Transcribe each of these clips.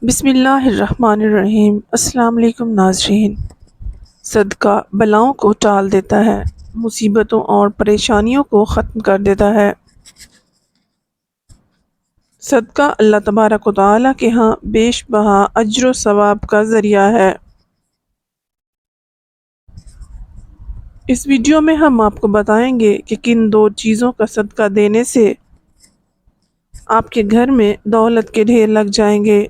بسم اللہ الرحمن الرحیم۔ السلام علیکم ناظرین۔ صدقہ بلاؤں کو ٹال دیتا ہے، مصیبتوں اور پریشانیوں کو ختم کر دیتا ہے۔ صدقہ اللہ تبارک و تعالیٰ کے ہاں بیش بہا اجر و ثواب کا ذریعہ ہے۔ اس ویڈیو میں ہم آپ کو بتائیں گے کہ کن دو چیزوں کا صدقہ دینے سے آپ کے گھر میں دولت کے ڈھیر لگ جائیں گے۔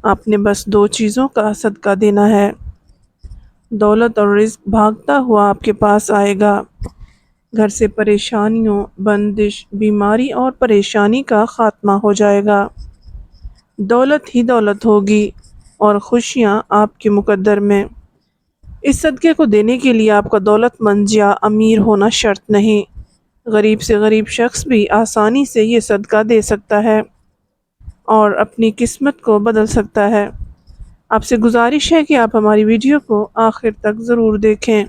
آپ نے بس دو چیزوں کا صدقہ دینا ہے، دولت اور رزق بھاگتا ہوا آپ کے پاس آئے گا۔ گھر سے پریشانیوں، بندش، بیماری اور پریشانی کا خاتمہ ہو جائے گا۔ دولت ہی دولت ہوگی اور خوشیاں آپ کے مقدر میں۔ اس صدقے کو دینے کے لیے آپ کا دولت مند یا امیر ہونا شرط نہیں، غریب سے غریب شخص بھی آسانی سے یہ صدقہ دے سکتا ہے اور اپنی قسمت کو بدل سکتا ہے۔ آپ سے گزارش ہے کہ آپ ہماری ویڈیو کو آخر تک ضرور دیکھیں۔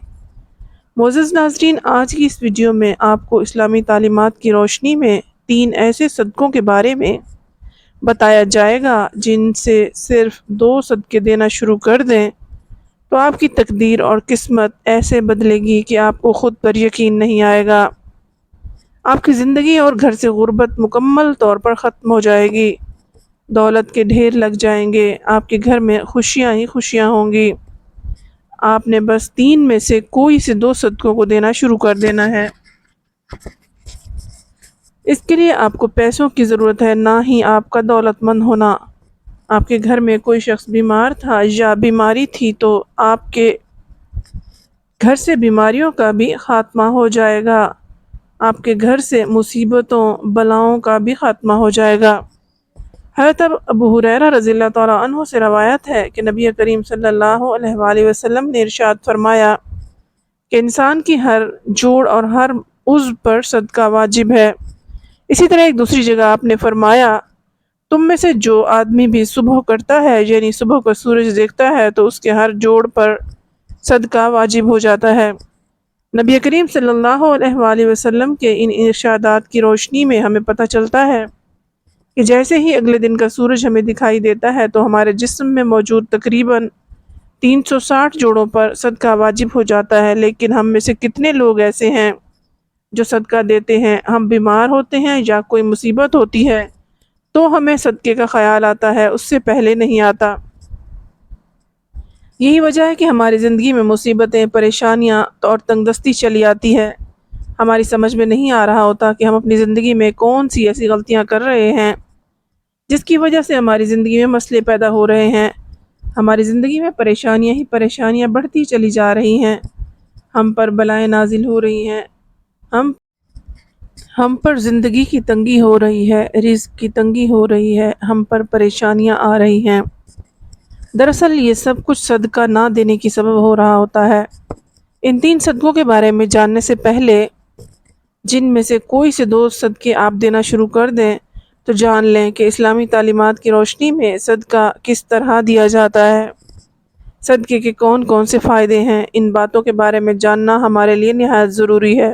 معزز ناظرین، آج کی اس ویڈیو میں آپ کو اسلامی تعلیمات کی روشنی میں 3 ایسے صدقوں کے بارے میں بتایا جائے گا جن سے صرف 2 صدقے دینا شروع کر دیں تو آپ کی تقدیر اور قسمت ایسے بدلے گی کہ آپ کو خود پر یقین نہیں آئے گا۔ آپ کی زندگی اور گھر سے غربت مکمل طور پر ختم ہو جائے گی، دولت کے ڈھیر لگ جائیں گے، آپ کے گھر میں خوشیاں ہی خوشیاں ہوں گی۔ آپ نے بس 3 میں سے کوئی سے 2 صدقوں کو دینا شروع کر دینا ہے۔ اس کے لیے آپ کو پیسوں کی ضرورت ہے، نہ ہی آپ کا دولت مند ہونا۔ آپ کے گھر میں کوئی شخص بیمار تھا یا بیماری تھی تو آپ کے گھر سے بیماریوں کا بھی خاتمہ ہو جائے گا، آپ کے گھر سے مصیبتوں بلاؤں کا بھی خاتمہ ہو جائے گا۔ حضرت ابو ہریرہ رضی اللہ تعالیٰ عنہ سے روایت ہے کہ نبی کریم صلی اللہ علیہ وآلہ وسلم نے ارشاد فرمایا کہ انسان کی ہر جوڑ اور ہر عضو پر صدقہ واجب ہے۔ اسی طرح ایک دوسری جگہ آپ نے فرمایا، تم میں سے جو آدمی بھی صبح کرتا ہے، یعنی صبح کو سورج دیکھتا ہے، تو اس کے ہر جوڑ پر صدقہ واجب ہو جاتا ہے۔ نبی کریم صلی اللہ علیہ وآلہ وسلم کے ان ارشادات کی روشنی میں ہمیں پتہ چلتا ہے کہ جیسے ہی اگلے دن کا سورج ہمیں دکھائی دیتا ہے تو ہمارے جسم میں موجود تقریباً 360 جوڑوں پر صدقہ واجب ہو جاتا ہے۔ لیکن ہم میں سے کتنے لوگ ایسے ہیں جو صدقہ دیتے ہیں؟ ہم بیمار ہوتے ہیں یا کوئی مصیبت ہوتی ہے تو ہمیں صدقے کا خیال آتا ہے، اس سے پہلے نہیں آتا۔ یہی وجہ ہے کہ ہماری زندگی میں مصیبتیں، پریشانیاں اور تنگ دستی چلی آتی ہے۔ ہماری سمجھ میں نہیں آ رہا ہوتا کہ ہم اپنی زندگی میں کون سی ایسی غلطیاں کر رہے ہیں جس کی وجہ سے ہماری زندگی میں مسئلے پیدا ہو رہے ہیں۔ ہماری زندگی میں پریشانیاں ہی پریشانیاں بڑھتی چلی جا رہی ہیں، ہم پر بلائیں نازل ہو رہی ہیں، ہم پر زندگی کی تنگی ہو رہی ہے، رزق کی تنگی ہو رہی ہے، ہم پر پریشانیاں آ رہی ہیں۔ دراصل یہ سب کچھ صدقہ نہ دینے کی سبب ہو رہا ہوتا ہے۔ ان 3 صدقوں کے بارے میں جاننے سے پہلے جن میں سے کوئی سے 2 صدقے آپ دینا شروع کر دیں تو جان لیں کہ اسلامی تعلیمات کی روشنی میں صدقہ کس طرح دیا جاتا ہے، صدقے کے کون کون سے فائدے ہیں۔ ان باتوں کے بارے میں جاننا ہمارے لیے نہایت ضروری ہے۔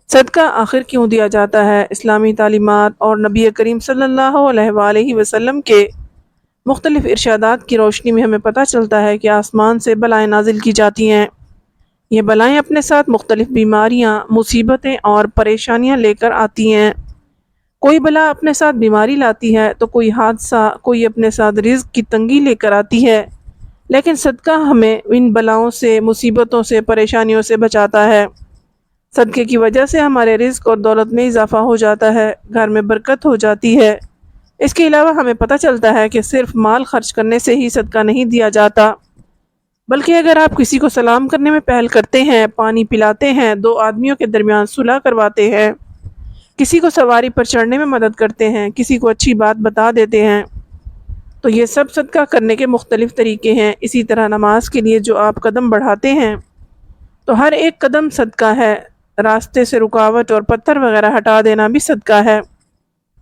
صدقہ آخر کیوں دیا جاتا ہے؟ اسلامی تعلیمات اور نبی کریم صلی اللہ علیہ وآلہ وسلم کے مختلف ارشادات کی روشنی میں ہمیں پتہ چلتا ہے کہ آسمان سے بلائیں نازل کی جاتی ہیں۔ یہ بلائیں اپنے ساتھ مختلف بیماریاں، مصیبتیں اور پریشانیاں لے کر آتی ہیں۔ کوئی بلا اپنے ساتھ بیماری لاتی ہے تو کوئی حادثہ، کوئی اپنے ساتھ رزق کی تنگی لے کر آتی ہے، لیکن صدقہ ہمیں ان بلاؤں سے، مصیبتوں سے، پریشانیوں سے بچاتا ہے۔ صدقے کی وجہ سے ہمارے رزق اور دولت میں اضافہ ہو جاتا ہے، گھر میں برکت ہو جاتی ہے۔ اس کے علاوہ ہمیں پتہ چلتا ہے کہ صرف مال خرچ کرنے سے ہی صدقہ نہیں دیا جاتا، بلکہ اگر آپ کسی کو سلام کرنے میں پہل کرتے ہیں، پانی پلاتے ہیں، 2 آدمیوں کے درمیان صلح کرواتے ہیں، کسی کو سواری پر چڑھنے میں مدد کرتے ہیں، کسی کو اچھی بات بتا دیتے ہیں، تو یہ سب صدقہ کرنے کے مختلف طریقے ہیں۔ اسی طرح نماز کے لیے جو آپ قدم بڑھاتے ہیں تو ہر ایک قدم صدقہ ہے۔ راستے سے رکاوٹ اور پتھر وغیرہ ہٹا دینا بھی صدقہ ہے۔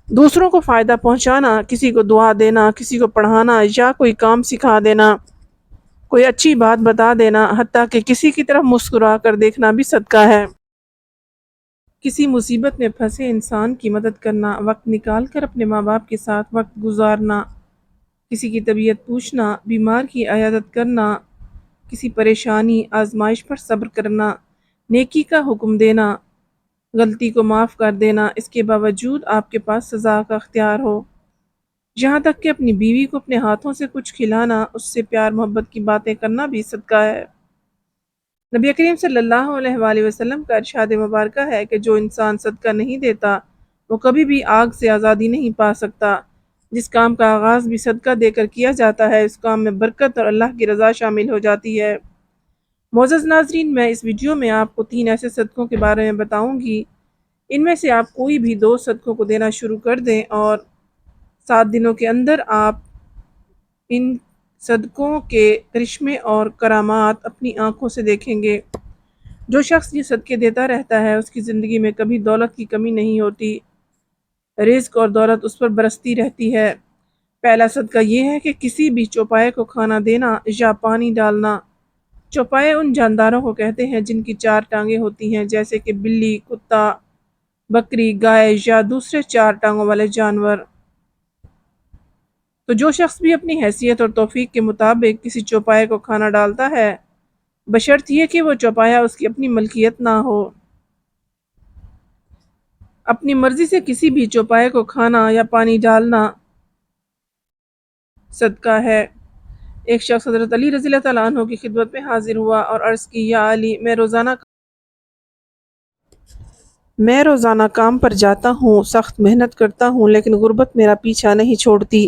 دوسروں کو فائدہ پہنچانا، کسی کو دعا دینا، کسی کو پڑھانا یا کوئی کام سکھا دینا، کوئی اچھی بات بتا دینا، حتیٰ کہ کسی کی طرف مسکرا کر دیکھنا بھی صدقہ ہے۔ کسی مصیبت میں پھنسے انسان کی مدد کرنا، وقت نکال کر اپنے ماں باپ کے ساتھ وقت گزارنا، کسی کی طبیعت پوچھنا، بیمار کی عیادت کرنا، کسی پریشانی آزمائش پر صبر کرنا، نیکی کا حکم دینا، غلطی کو معاف کر دینا، اس کے باوجود آپ کے پاس سزا کا اختیار ہو، یہاں تک کہ اپنی بیوی کو اپنے ہاتھوں سے کچھ کھلانا، اس سے پیار محبت کی باتیں کرنا بھی صدقہ ہے۔ نبی کریم صلی اللہ علیہ وآلہ وسلم کا ارشاد مبارکہ ہے کہ جو انسان صدقہ نہیں دیتا وہ کبھی بھی آگ سے آزادی نہیں پا سکتا۔ جس کام کا آغاز بھی صدقہ دے کر کیا جاتا ہے اس کام میں برکت اور اللہ کی رضا شامل ہو جاتی ہے۔ معزز ناظرین، میں اس ویڈیو میں آپ کو 3 ایسے صدقوں کے بارے میں بتاؤں گی، ان میں سے آپ کوئی بھی 2 صدقوں کو دینا شروع کر دیں اور 7 دنوں کے اندر آپ ان صدقوں کے کرشمے اور کرامات اپنی آنکھوں سے دیکھیں گے۔ جو شخص یہ صدقے دیتا رہتا ہے اس کی زندگی میں کبھی دولت کی کمی نہیں ہوتی، رزق اور دولت اس پر برستی رہتی ہے۔ پہلا صدقہ یہ ہے کہ کسی بھی چوپائے کو کھانا دینا یا پانی ڈالنا۔ چوپائے ان جانداروں کو کہتے ہیں جن کی 4 ٹانگیں ہوتی ہیں، جیسے کہ بلی، کتا، بکری، گائے یا دوسرے 4 ٹانگوں والے جانور۔ تو جو شخص بھی اپنی حیثیت اور توفیق کے مطابق کسی چوپائے کو کھانا ڈالتا ہے، بشرط یہ کہ وہ چوپایا اس کی اپنی ملکیت نہ ہو، اپنی مرضی سے کسی بھی چوپائے کو کھانا یا پانی ڈالنا صدقہ ہے۔ ایک شخص حضرت علی رضی اللہ تعالیٰ عنہ کی خدمت میں حاضر ہوا اور عرض کی، یا علی، میں روزانہ کام پر جاتا ہوں، سخت محنت کرتا ہوں، لیکن غربت میرا پیچھا نہیں چھوڑتی،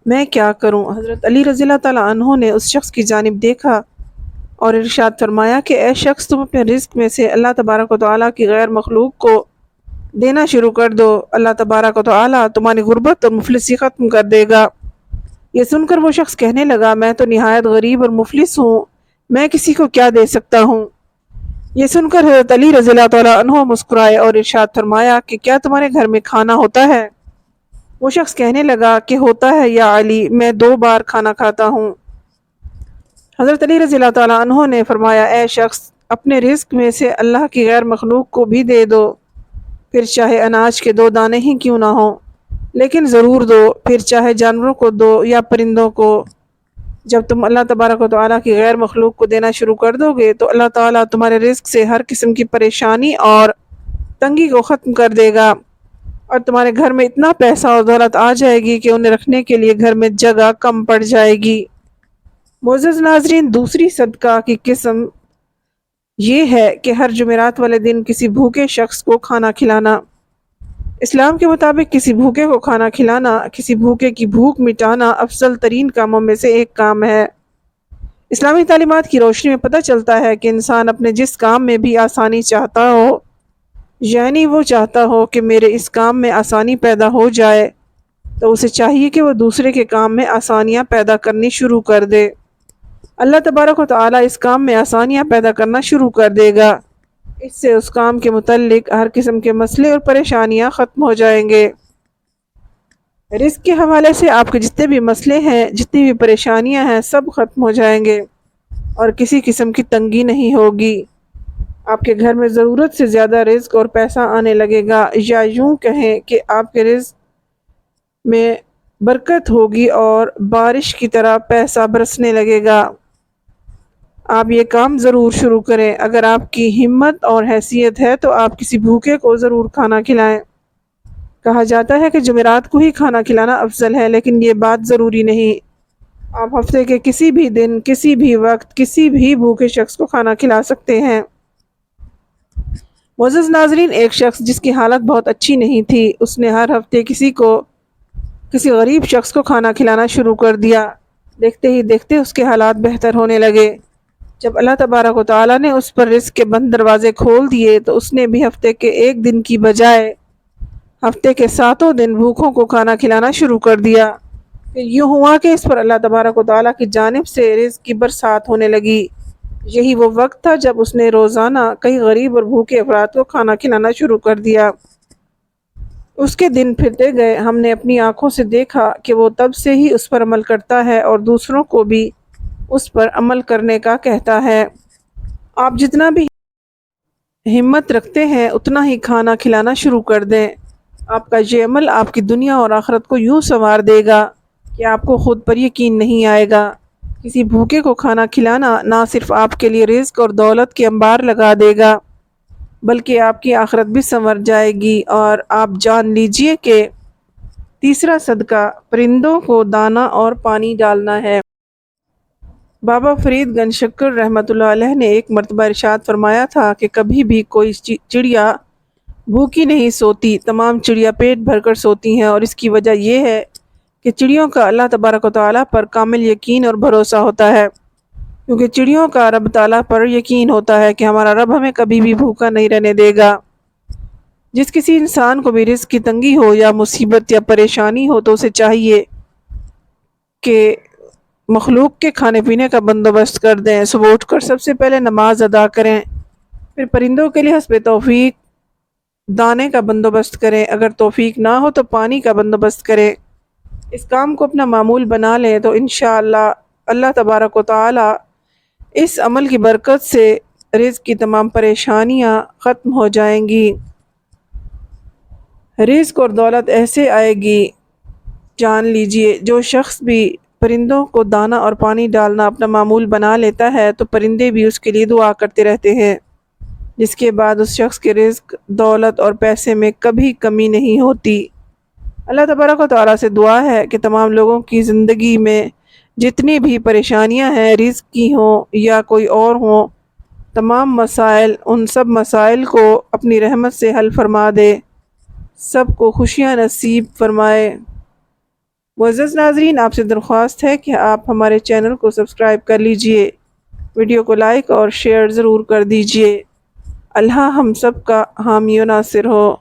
میں کیا کروں؟ حضرت علی رضی اللہ تعالیٰ عنہ نے اس شخص کی جانب دیکھا اور ارشاد فرمایا کہ اے شخص، تم اپنے رزق میں سے اللہ تبارک و تعالیٰ کی غیر مخلوق کو دینا شروع کر دو، اللہ تبارک و تعالیٰ تمہاری غربت اور مفلسی ختم کر دے گا۔ یہ سن کر وہ شخص کہنے لگا، میں تو نہایت غریب اور مفلس ہوں، میں کسی کو کیا دے سکتا ہوں؟ یہ سن کر حضرت علی رضی اللہ تعالیٰ عنہ مسکرائے اور ارشاد فرمایا کہ کیا تمہارے گھر میں کھانا ہوتا ہے؟ وہ شخص کہنے لگا کہ ہوتا ہے یا علی، میں 2 بار کھانا کھاتا ہوں۔ حضرت علی رضی اللہ تعالیٰ عنہ نے فرمایا، اے شخص، اپنے رزق میں سے اللہ کی غیر مخلوق کو بھی دے دو، پھر چاہے اناج کے 2 دانے ہی کیوں نہ ہوں، لیکن ضرور دو، پھر چاہے جانوروں کو دو یا پرندوں کو۔ جب تم اللہ تبارک و تعالیٰ کی غیر مخلوق کو دینا شروع کر دو گے تو اللہ تعالیٰ تمہارے رزق سے ہر قسم کی پریشانی اور تنگی کو ختم کر دے گا، اور تمہارے گھر میں اتنا پیسہ اور دولت آ جائے گی کہ انہیں رکھنے کے لیے گھر میں جگہ کم پڑ جائے گی۔ معزز ناظرین، دوسری صدقہ کی قسم یہ ہے کہ ہر جمعرات والے دن کسی بھوکے شخص کو کھانا کھلانا۔ اسلام کے مطابق کسی بھوکے کو کھانا کھلانا، کسی بھوکے کی بھوک مٹانا افضل ترین کاموں میں سے ایک کام ہے۔ اسلامی تعلیمات کی روشنی میں پتہ چلتا ہے کہ انسان اپنے جس کام میں بھی آسانی چاہتا ہو، یعنی وہ چاہتا ہو کہ میرے اس کام میں آسانی پیدا ہو جائے، تو اسے چاہیے کہ وہ دوسرے کے کام میں آسانیاں پیدا کرنی شروع کر دے۔ اللہ تبارک و تعالیٰ اس کام میں آسانیاں پیدا کرنا شروع کر دے گا، اس سے اس کام کے متعلق ہر قسم کے مسئلے اور پریشانیاں ختم ہو جائیں گے۔ رزق کے حوالے سے آپ کے جتنے بھی مسئلے ہیں، جتنی بھی پریشانیاں ہیں، سب ختم ہو جائیں گے اور کسی قسم کی تنگی نہیں ہوگی۔ آپ کے گھر میں ضرورت سے زیادہ رزق اور پیسہ آنے لگے گا، یا یوں کہیں کہ آپ کے رزق میں برکت ہوگی اور بارش کی طرح پیسہ برسنے لگے گا۔ آپ یہ کام ضرور شروع کریں۔ اگر آپ کی ہمت اور حیثیت ہے تو آپ کسی بھوکے کو ضرور کھانا کھلائیں۔ کہا جاتا ہے کہ جمعرات کو ہی کھانا کھلانا افضل ہے، لیکن یہ بات ضروری نہیں۔ آپ ہفتے کے کسی بھی دن، کسی بھی وقت، کسی بھی بھوکے شخص کو کھانا کھلا سکتے ہیں۔ معزز ناظرین، ایک شخص جس کی حالت بہت اچھی نہیں تھی، اس نے ہر ہفتے کسی غریب شخص کو کھانا کھلانا شروع کر دیا۔ دیکھتے ہی دیکھتے اس کے حالات بہتر ہونے لگے۔ جب اللہ تبارک و تعالیٰ نے اس پر رزق کے بند دروازے کھول دیے تو اس نے بھی ہفتے کے 1 دن کی بجائے ہفتے کے 7 دن بھوکوں کو کھانا کھلانا شروع کر دیا۔ پھر یوں ہوا کہ اس پر اللہ تبارک و تعالیٰ کی جانب سے رزق کی برسات ہونے لگی۔ یہی وہ وقت تھا جب اس نے روزانہ کئی غریب اور بھوکے افراد کو کھانا کھلانا شروع کر دیا۔ اس کے دن پھرتے گئے، ہم نے اپنی آنکھوں سے دیکھا کہ وہ تب سے ہی اس پر عمل کرتا ہے اور دوسروں کو بھی اس پر عمل کرنے کا کہتا ہے۔ آپ جتنا بھی ہمت رکھتے ہیں اتنا ہی کھانا کھلانا شروع کر دیں۔ آپ کا یہ عمل آپ کی دنیا اور آخرت کو یوں سنوار دے گا کہ آپ کو خود پر یقین نہیں آئے گا۔ کسی بھوکے کو کھانا کھلانا نہ صرف آپ کے لیے رزق اور دولت کے انبار لگا دے گا بلکہ آپ کی آخرت بھی سنور جائے گی۔ اور آپ جان لیجئے کہ تیسرا صدقہ پرندوں کو دانہ اور پانی ڈالنا ہے۔ بابا فرید گنج شکر رحمۃ اللہ علیہ نے ایک مرتبہ ارشاد فرمایا تھا کہ کبھی بھی کوئی چڑیا بھوکی نہیں سوتی، تمام چڑیا پیٹ بھر کر سوتی ہیں، اور اس کی وجہ یہ ہے کہ چڑیوں کا اللہ تبارک و تعالیٰ پر کامل یقین اور بھروسہ ہوتا ہے، کیونکہ چڑیوں کا رب تعالیٰ پر یقین ہوتا ہے کہ ہمارا رب ہمیں کبھی بھی بھوکا نہیں رہنے دے گا۔ جس کسی انسان کو بھی رزق کی تنگی ہو یا مصیبت یا پریشانی ہو تو اسے چاہیے کہ مخلوق کے کھانے پینے کا بندوبست کر دیں۔ صبح اٹھ کر سب سے پہلے نماز ادا کریں، پھر پرندوں کے لیے حسب توفیق دانے کا بندوبست کریں، اگر توفیق نہ ہو تو پانی کا بندوبست کریں۔ اس کام کو اپنا معمول بنا لیں تو انشاءاللہ اللہ تبارک و تعالی اس عمل کی برکت سے رزق کی تمام پریشانیاں ختم ہو جائیں گی۔ رزق اور دولت ایسے آئے گی، جان لیجئے جو شخص بھی پرندوں کو دانہ اور پانی ڈالنا اپنا معمول بنا لیتا ہے تو پرندے بھی اس کے لیے دعا کرتے رہتے ہیں، جس کے بعد اس شخص کے رزق، دولت اور پیسے میں کبھی کمی نہیں ہوتی۔ اللہ تبارک و تعالیٰ سے دعا ہے کہ تمام لوگوں کی زندگی میں جتنی بھی پریشانیاں ہیں، رزق کی ہوں یا کوئی اور ہوں، تمام مسائل، ان سب مسائل کو اپنی رحمت سے حل فرما دے، سب کو خوشیاں نصیب فرمائے۔ معزز ناظرین، آپ سے درخواست ہے کہ آپ ہمارے چینل کو سبسکرائب کر لیجئے، ویڈیو کو لائک اور شیئر ضرور کر دیجئے۔ اللہ ہم سب کا حامی و ناصر ہو۔